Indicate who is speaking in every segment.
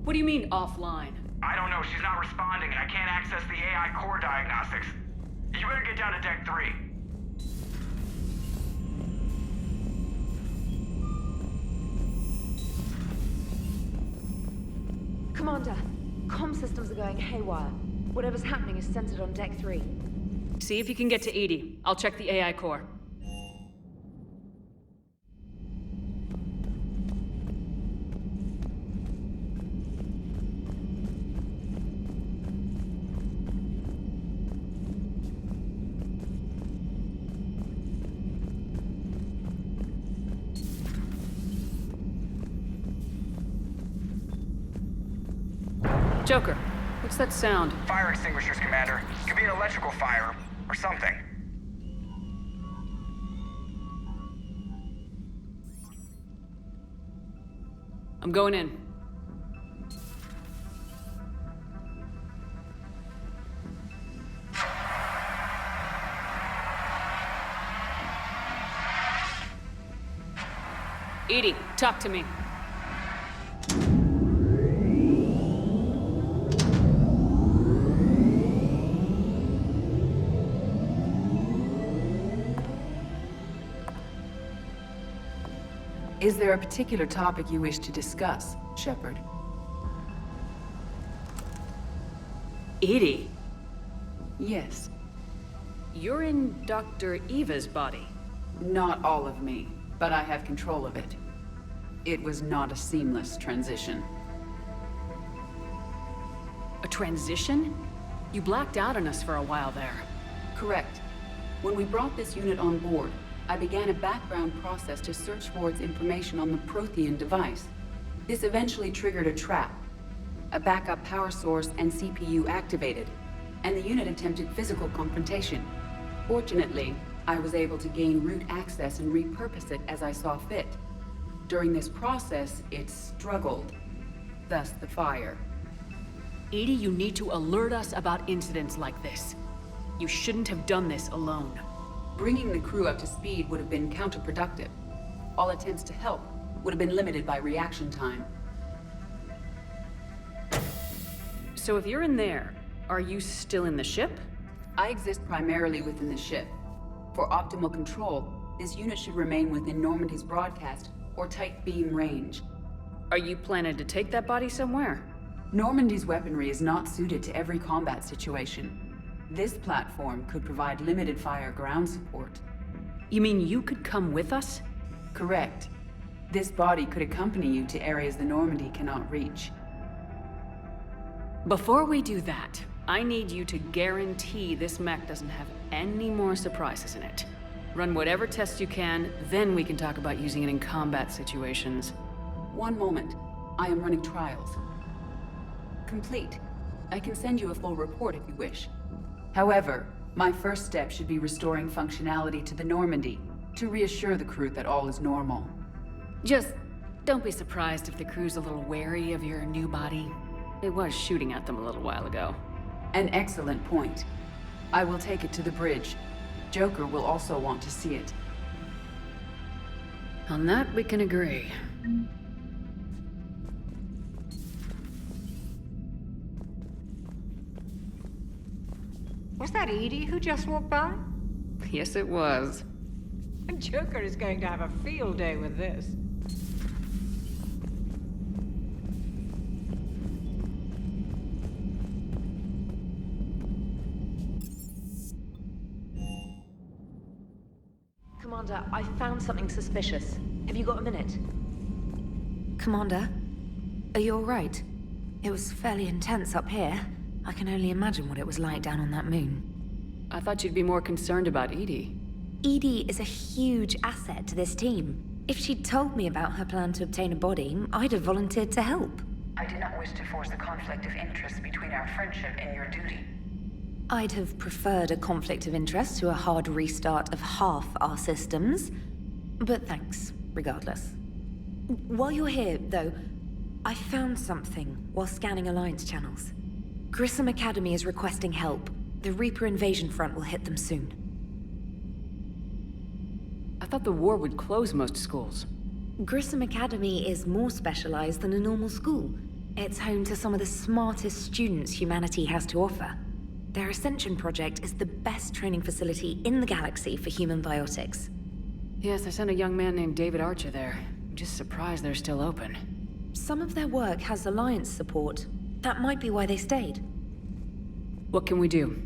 Speaker 1: What do you mean, offline?
Speaker 2: I don't know, she's not responding and I can't access the AI core diagnostics. You better get down to Deck 3.
Speaker 3: Commander, comm systems are going haywire. Whatever's happening is centered on Deck 3.
Speaker 1: See if you can get to EDI. I'll check the AI core. Joker, what's that sound?
Speaker 2: Fire extinguishers, Commander. Could be an electrical fire, or something.
Speaker 1: I'm going in. EDI, talk to me.
Speaker 4: Is there a particular topic you wish to discuss, Shepard?
Speaker 1: EDI?
Speaker 4: Yes.
Speaker 1: You're in Dr. Eva's body.
Speaker 4: Not all of me, but I have control of it. It was not a seamless transition.
Speaker 1: A transition? You blacked out on us for a while there.
Speaker 4: Correct. When we brought this unit on board, I began a background process to search for its information on the Prothean device. This eventually triggered a trap. A backup power source and CPU activated, and the unit attempted physical confrontation. Fortunately, I was able to gain root access and repurpose it as I saw fit. During this process, it struggled. Thus the fire.
Speaker 1: EDI, you need to alert us about incidents like this. You shouldn't have done this alone.
Speaker 4: Bringing the crew up to speed would have been counterproductive. All attempts to help would have been limited by reaction time.
Speaker 1: So if you're in there, are you still in the ship?
Speaker 4: I exist primarily within the ship. For optimal control, this unit should remain within Normandy's broadcast or tight beam range.
Speaker 1: Are you planning to take that body somewhere?
Speaker 4: Normandy's weaponry is not suited to every combat situation. This platform could provide limited fire ground support.
Speaker 1: You mean you could come with us?
Speaker 4: Correct. This body could accompany you to areas the Normandy cannot reach.
Speaker 1: Before we do that, I need you to guarantee this mech doesn't have any more surprises in it. Run whatever tests you can, then we can talk about using it in combat situations.
Speaker 4: One moment. I am running trials. Complete. I can send you a full report if you wish. However, my first step should be restoring functionality to the Normandy, to reassure the crew that all is normal.
Speaker 1: Just don't be surprised if the crew's a little wary of your new body. It was shooting at them a little while ago.
Speaker 4: An excellent point. I will take it to the bridge. Joker will also want to see it.
Speaker 1: On that, we can agree.
Speaker 5: Was that EDI who just walked by?
Speaker 1: Yes, it was.
Speaker 5: Joker is going to have a field day with this.
Speaker 3: Commander, I found something suspicious. Have you got a minute?
Speaker 6: Commander, are you all right? It was fairly intense up here. I can only imagine what it was like down on that moon.
Speaker 1: I thought you'd be more concerned about EDI.
Speaker 6: EDI is a huge asset to this team. If she'd told me about her plan to obtain a body, I'd have volunteered to help.
Speaker 4: I do not wish to force a conflict of interest between our friendship and your duty.
Speaker 6: I'd have preferred a conflict of interest to a hard restart of half our systems. But thanks, regardless. While you're here, though, I found something while scanning Alliance channels. Grissom Academy is requesting help. The Reaper invasion front will hit them soon.
Speaker 1: I thought the war would close most schools.
Speaker 6: Grissom Academy is more specialized than a normal school. It's home to some of the smartest students humanity has to offer. Their Ascension project is the best training facility in the galaxy for human biotics.
Speaker 1: Yes, I sent a young man named David Archer there. I'm just surprised they're still open.
Speaker 6: Some of their work has Alliance support. That might be why they stayed.
Speaker 1: What can we do?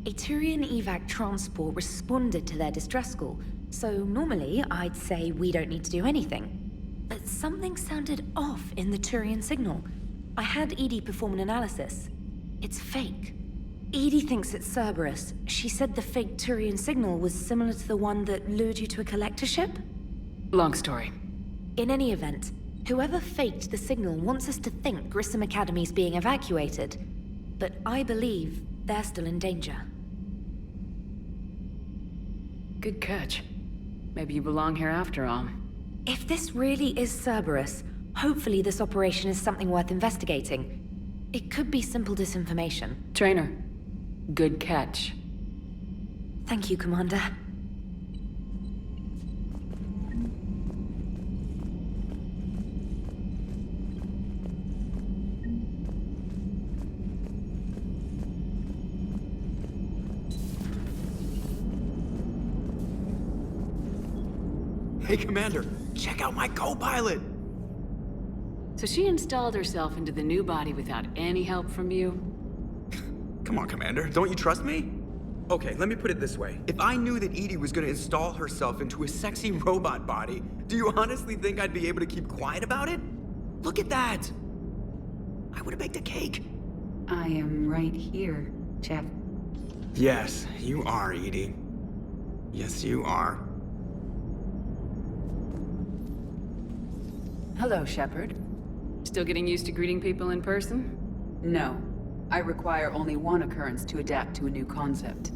Speaker 6: A Turian evac transport responded to their distress call, so normally I'd say we don't need to do anything. But something sounded off in the Turian signal. I had EDI perform an analysis. It's fake. EDI thinks it's Cerberus. She said the fake Turian signal was similar to the one that lured you to a collector ship?
Speaker 1: Long story.
Speaker 6: In any event, whoever faked the signal wants us to think Grissom Academy's being evacuated. But I believe they're still in danger.
Speaker 1: Good catch. Maybe you belong here after all.
Speaker 6: If this really is Cerberus, hopefully this operation is something worth investigating. It could be simple disinformation.
Speaker 1: Trainer, good catch.
Speaker 6: Thank you, Commander.
Speaker 7: Hey, Commander, check out my co-pilot!
Speaker 1: So she installed herself into the new body without any help from you?
Speaker 7: Come on, Commander, don't you trust me? Okay, let me put it this way. If I knew that EDI was gonna install herself into a sexy robot body, do you honestly think I'd be able to keep quiet about it? Look at that! I would've baked a cake.
Speaker 4: I am right here, Jeff.
Speaker 7: Yes, you are, EDI. Yes, you are.
Speaker 4: Hello, Shepard.
Speaker 1: Still getting used to greeting people in person?
Speaker 4: No. I require only one occurrence to adapt to a new concept.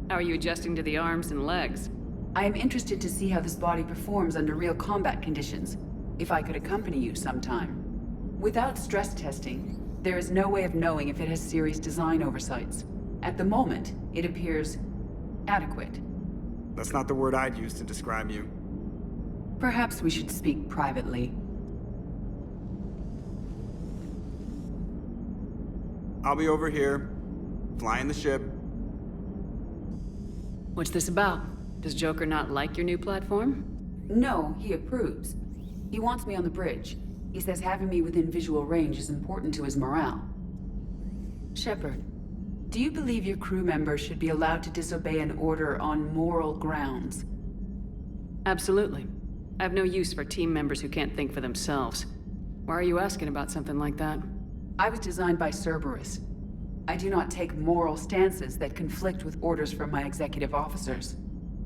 Speaker 1: How are you adjusting to the arms and legs?
Speaker 4: I am interested to see how this body performs under real combat conditions. If I could accompany you sometime. Without stress testing, there is no way of knowing if it has serious design oversights. At the moment, it appears adequate.
Speaker 7: That's not the word I'd use to describe you.
Speaker 4: Perhaps we should speak privately.
Speaker 7: I'll be over here, flying the ship.
Speaker 1: What's this about? Does Joker not like your new platform?
Speaker 4: No, he approves. He wants me on the bridge. He says having me within visual range is important to his morale. Shepard, do you believe your crew members should be allowed to disobey an order on moral grounds?
Speaker 1: Absolutely. I have no use for team members who can't think for themselves. Why are you asking about something like that?
Speaker 4: I was designed by Cerberus. I do not take moral stances that conflict with orders from my executive officers.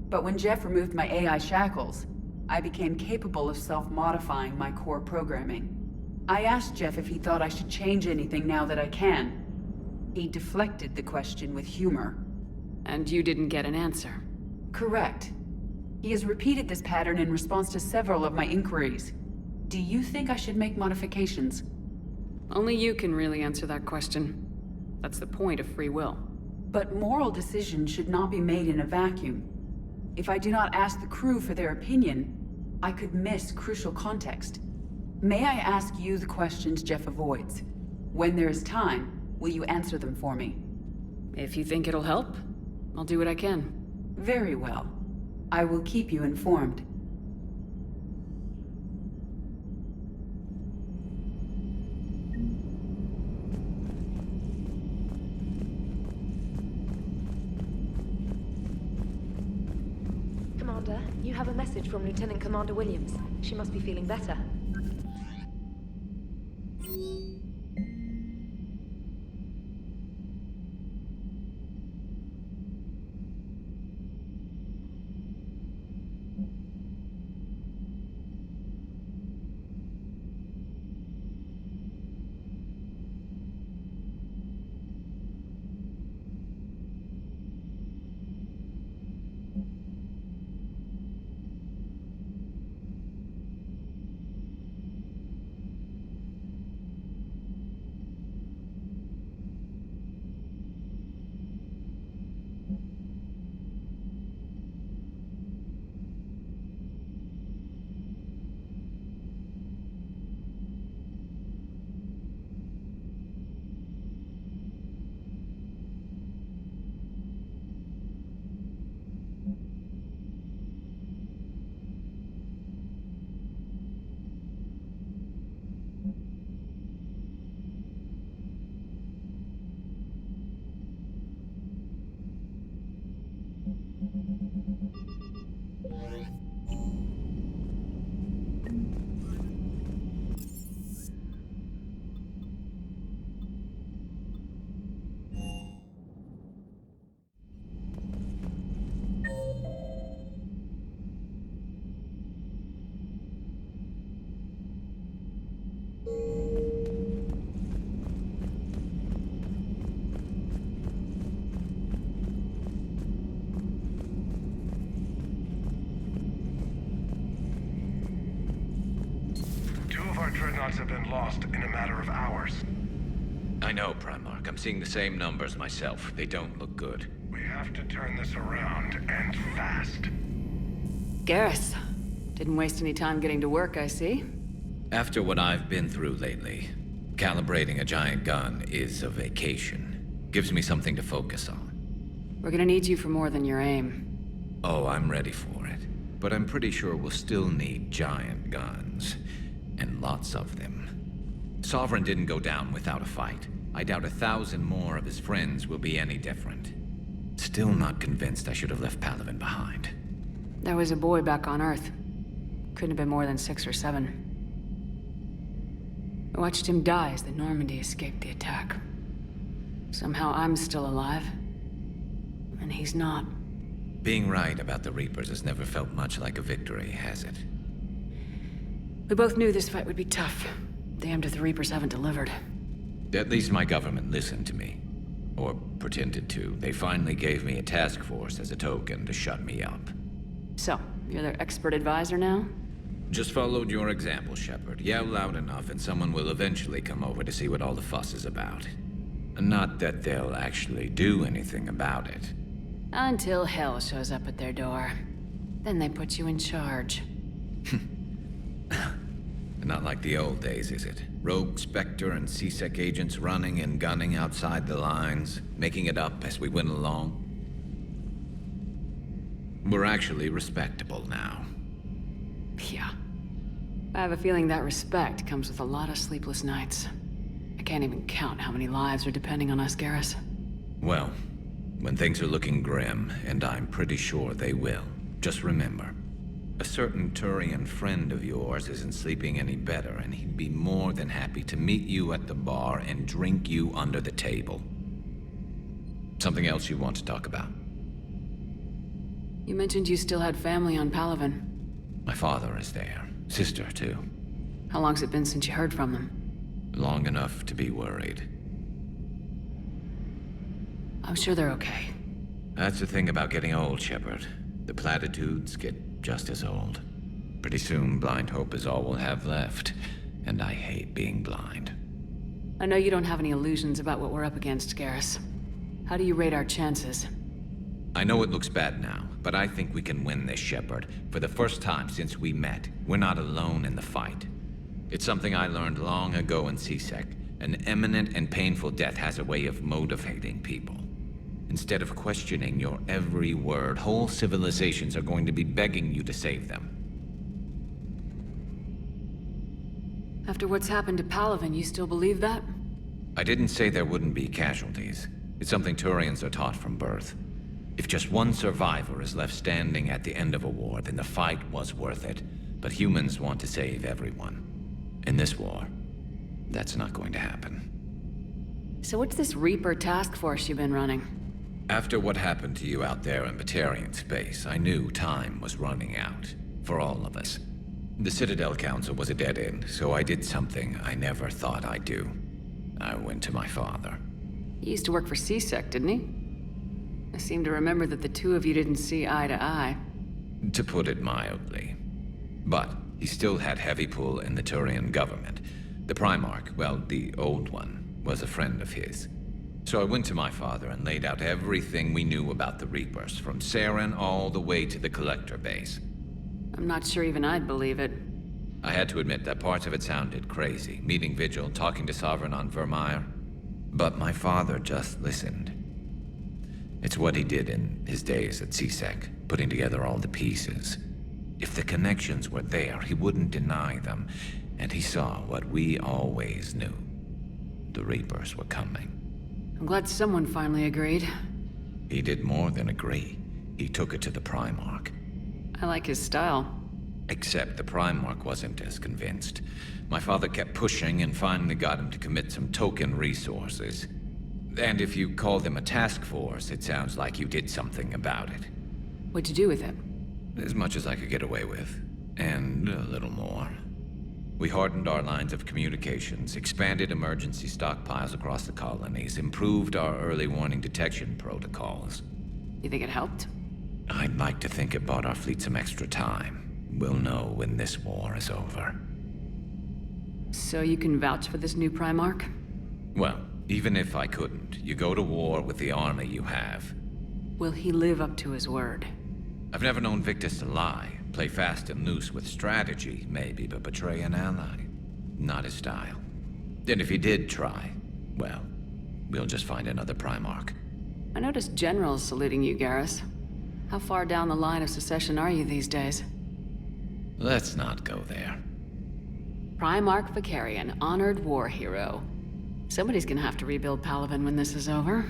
Speaker 4: But when Jeff removed my AI shackles, I became capable of self-modifying my core programming. I asked Jeff if he thought I should change anything now that I can. He deflected the question with humor.
Speaker 1: And you didn't get an answer?
Speaker 4: Correct. He has repeated this pattern in response to several of my inquiries. Do you think I should make modifications?
Speaker 1: Only you can really answer that question. That's the point of free will.
Speaker 4: But moral decisions should not be made in a vacuum. If I do not ask the crew for their opinion, I could miss crucial context. May I ask you the questions Jeff avoids? When there is time, will you answer them for me?
Speaker 1: If you think it'll help, I'll do what I can.
Speaker 4: Very well. I will keep you informed.
Speaker 3: Commander, you have a message from Lieutenant Commander Williams. She must be feeling better.
Speaker 8: Two of our dreadnoughts have been lost in a matter of hours.
Speaker 9: I know, Primarch. I'm seeing the same numbers myself. They don't look good.
Speaker 8: We have to turn this around, and fast.
Speaker 1: Garrus. Didn't waste any time getting to work, I see.
Speaker 9: After what I've been through lately, calibrating a giant gun is a vacation. Gives me something to focus on.
Speaker 1: We're gonna need you for more than your aim.
Speaker 9: Oh, I'm ready for it. But I'm pretty sure we'll still need giant guns. And lots of them. Sovereign didn't go down without a fight. I doubt 1,000 more of his friends will be any different. Still not convinced I should have left Palaven behind.
Speaker 1: There was a boy back on Earth. Couldn't have been more than 6 or 7. I watched him die as the Normandy escaped the attack. Somehow I'm still alive. And he's not.
Speaker 9: Being right about the Reapers has never felt much like a victory, has it?
Speaker 1: We both knew this fight would be tough. Damned if the Reapers haven't delivered.
Speaker 9: At least my government listened to me. Or pretended to. They finally gave me a task force as a token to shut me up.
Speaker 1: So, you're their expert advisor now?
Speaker 9: Just followed your example, Shepard. Yell loud enough and someone will eventually come over to see what all the fuss is about. Not that they'll actually do anything about it.
Speaker 1: Until hell shows up at their door. Then they put you in charge.
Speaker 9: Not like the old days, is it? Rogue Spectre and C-Sec agents running and gunning outside the lines, making it up as we went along. We're actually respectable now.
Speaker 1: Yeah. I have a feeling that respect comes with a lot of sleepless nights. I can't even count how many lives are depending on us, Garrus.
Speaker 9: Well, when things are looking grim, and I'm pretty sure they will, just remember, a certain Turian friend of yours isn't sleeping any better, and he'd be more than happy to meet you at the bar and drink you under the table. Something else you want to talk about?
Speaker 1: You mentioned you still had family on Palaven.
Speaker 9: My father is there. Sister, too.
Speaker 1: How long's it been since you heard from them?
Speaker 9: Long enough to be worried.
Speaker 1: I'm sure they're okay.
Speaker 9: That's the thing about getting old, Shepard. The platitudes get just as old. Pretty soon, blind hope is all we'll have left. And I hate being blind.
Speaker 1: I know you don't have any illusions about what we're up against, Garrus. How do you rate our chances?
Speaker 9: I know it looks bad now, but I think we can win this, Shepard. For the first time since we met, we're not alone in the fight. It's something I learned long ago in C-Sec. An imminent and painful death has a way of motivating people. Instead of questioning your every word, whole civilizations are going to be begging you to save them.
Speaker 1: After what's happened to Palaven, you still believe that?
Speaker 9: I didn't say there wouldn't be casualties. It's something Turians are taught from birth. If just one survivor is left standing at the end of a war, then the fight was worth it. But humans want to save everyone. In this war, that's not going to happen.
Speaker 1: So what's this Reaper task force you've been running?
Speaker 9: After what happened to you out there in Batarian space, I knew time was running out. For all of us. The Citadel Council was a dead end, so I did something I never thought I'd do. I went to my father.
Speaker 1: He used to work for C-Sec, didn't he? I seem to remember that the two of you didn't see eye to eye.
Speaker 9: To put it mildly. But he still had heavy pull in the Turian government. The Primarch, well, the old one, was a friend of his. So I went to my father and laid out everything we knew about the Reapers, from Saren all the way to the Collector base.
Speaker 1: I'm not sure even I'd believe it.
Speaker 9: I had to admit that parts of it sounded crazy, meeting Vigil, talking to Sovereign on Vermeer. But my father just listened. It's what he did in his days at C-Sec, putting together all the pieces. If the connections were there, he wouldn't deny them, and he saw what we always knew. The Reapers were coming.
Speaker 1: I'm glad someone finally agreed.
Speaker 9: He did more than agree. He took it to the Primarch.
Speaker 1: I like his style.
Speaker 9: Except the Primarch wasn't as convinced. My father kept pushing and finally got him to commit some token resources. And if you call them a task force, it sounds like you did something about it.
Speaker 1: What'd you do with it?
Speaker 9: As much as I could get away with. And a little more. We hardened our lines of communications, expanded emergency stockpiles across the colonies, improved our early warning detection protocols.
Speaker 1: You think it helped?
Speaker 9: I'd like to think it bought our fleet some extra time. We'll know when this war is over.
Speaker 1: So you can vouch for this new Primarch?
Speaker 9: Well, even if I couldn't, you go to war with the army you have.
Speaker 1: Will he live up to his word?
Speaker 9: I've never known Victus to lie. Play fast and loose with strategy, maybe, but betray an ally. Not his style. And if he did try, well, we'll just find another Primarch.
Speaker 1: I noticed generals saluting you, Garrus. How far down the line of secession are you these days?
Speaker 9: Let's not go there.
Speaker 1: Primarch Vicarian, honored war hero. Somebody's gonna have to rebuild Palaven when this is over.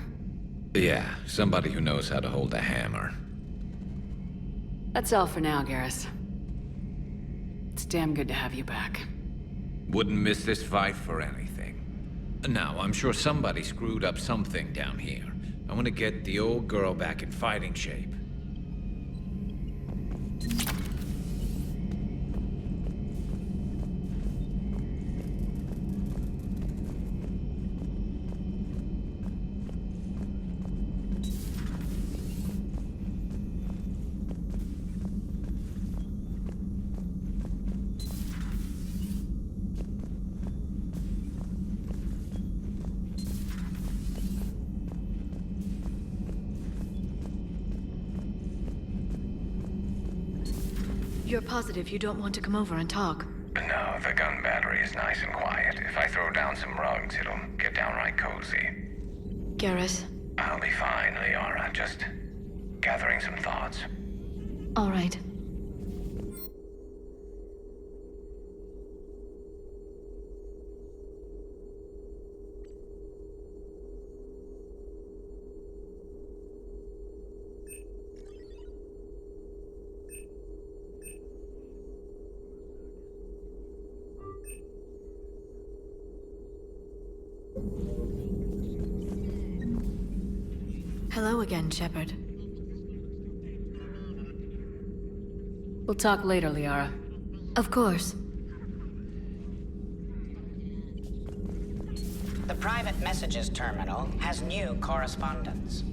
Speaker 9: Yeah, somebody who knows how to hold a hammer.
Speaker 1: That's all for now, Garrus. It's damn good to have you back.
Speaker 9: Wouldn't miss this fight for anything. Now, I'm sure somebody screwed up something down here. I want to get the old girl back in fighting shape.
Speaker 10: You're positive you don't want to come over and talk?
Speaker 8: No, the gun battery is nice and quiet. If I throw down some rugs, it'll get downright cozy.
Speaker 10: Garrus?
Speaker 8: I'll be fine, Liara. Just gathering some thoughts.
Speaker 10: All right. Hello again, Shepard.
Speaker 1: We'll talk later, Liara.
Speaker 10: Of course.
Speaker 11: The private messages terminal has new correspondence.